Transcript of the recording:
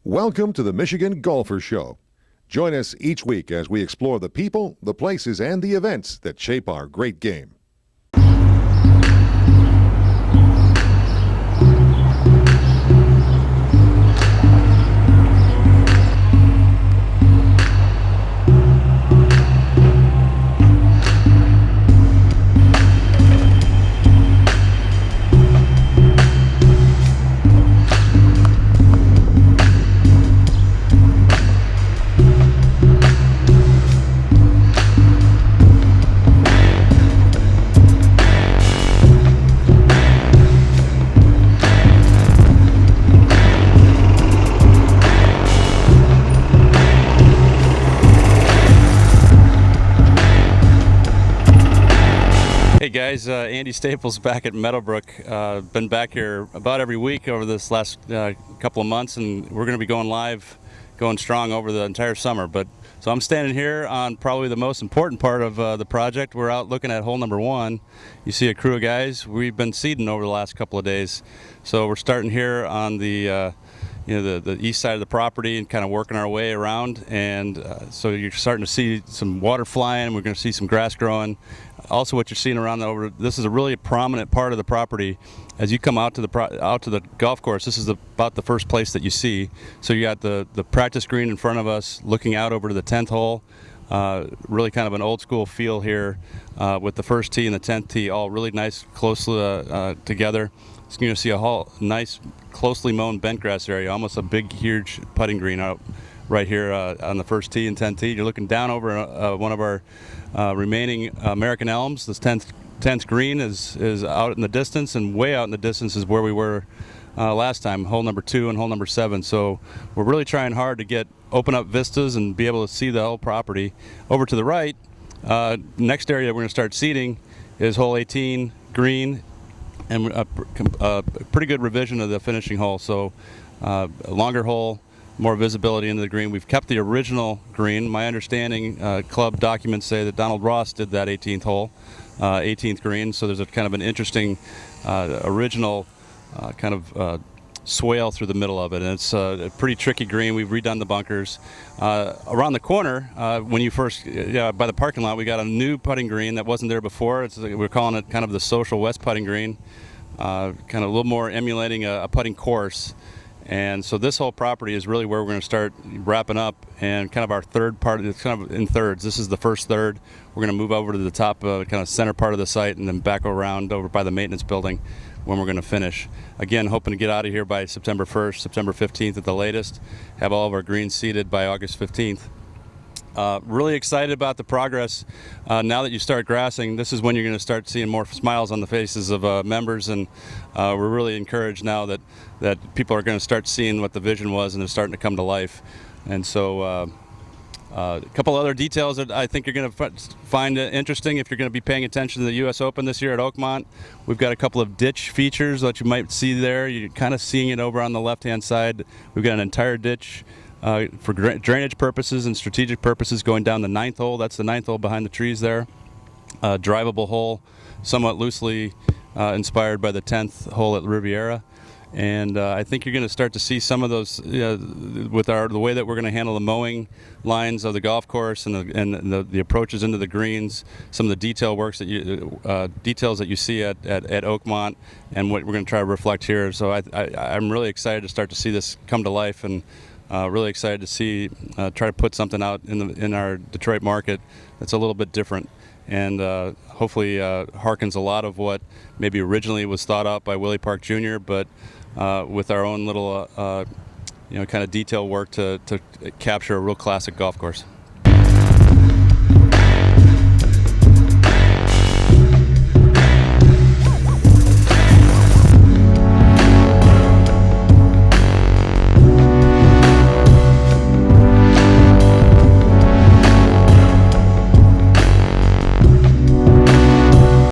Welcome to the Michigan Golfer Show. Join us each week as we explore the people, the places, and the events that shape our great game. Hey guys, Andy Staples back at Meadowbrook. Been back here about every week over this last couple of months, and we're going to be going live, going strong over the entire summer. So I'm standing here on probably the most important part of the project. We're out looking at hole number 1. You see a crew of guys. We've been seeding over the last couple of days, so we're starting here on the the east side of the property and kind of working our way around, and so you're starting to see some water flying. We're going to see some grass growing. Also, what you're seeing around this is a really prominent part of the property. As you come out to the golf course, this is about the first place that you see. So you got the practice green in front of us, looking out over to the 10th hole. Really kind of an old school feel here, with the first tee and the 10th tee all really nice, closely together. So you're going to see a whole nice, closely mown bent grass area, almost a big, huge putting green out right here on the first tee and 10th tee. You're looking down over one of our remaining American elms. This 10th green is out in the distance, and way out in the distance is where we were last time, hole number 2 and hole number 7. So we're really trying hard to open up vistas and be able to see the whole property. Over to the right, next area we're going to start seeding is hole 18 green, and a pretty good revision of the finishing hole. So a longer hole, more visibility into the green. We've kept the original green. My understanding, club documents say that Donald Ross did that 18th hole, 18th green. So there's a kind of an interesting original kind of swale through the middle of it, and it's a pretty tricky green. We've redone the bunkers. Around the corner, when you first, by the parking lot, we got a new putting green that wasn't there before. We're calling it kind of the social west putting green, kind of a little more emulating a putting course. And so this whole property is really where we're going to start wrapping up, and kind of our third part. It's kind of in thirds. This is the first third. We're going to move over to the top, kind of center part of the site, and then back around over by the maintenance building when we're going to finish. Again, hoping to get out of here by September 1st, September 15th at the latest. Have all of our greens seeded by August 15th. Really excited about the progress. Now that you start grassing, this is when you're going to start seeing more smiles on the faces of members, and we're really encouraged now that people are going to start seeing what the vision was, and they're starting to come to life. And so a couple other details that I think you're going to find interesting if you're going to be paying attention to the U.S. Open this year at Oakmont. We've got a couple of ditch features that you might see there. You're kind of seeing it over on the left-hand side. We've got an entire ditch for drainage purposes and strategic purposes going down the 9th hole. That's the 9th hole behind the trees there. Drivable hole, somewhat loosely inspired by the 10th hole at Riviera. And I think you're going to start to see some of those with the way that we're going to handle the mowing lines of the golf course and the approaches into the greens. Some of the detail works details that you see at Oakmont, and what we're going to try to reflect here. So I'm really excited to start to see this come to life, and really excited to see try to put something out in our Detroit market that's a little bit different, and hopefully harkens a lot of what maybe originally was thought out by Willie Park Jr., but with our own little kind of detail work to capture a real classic golf course.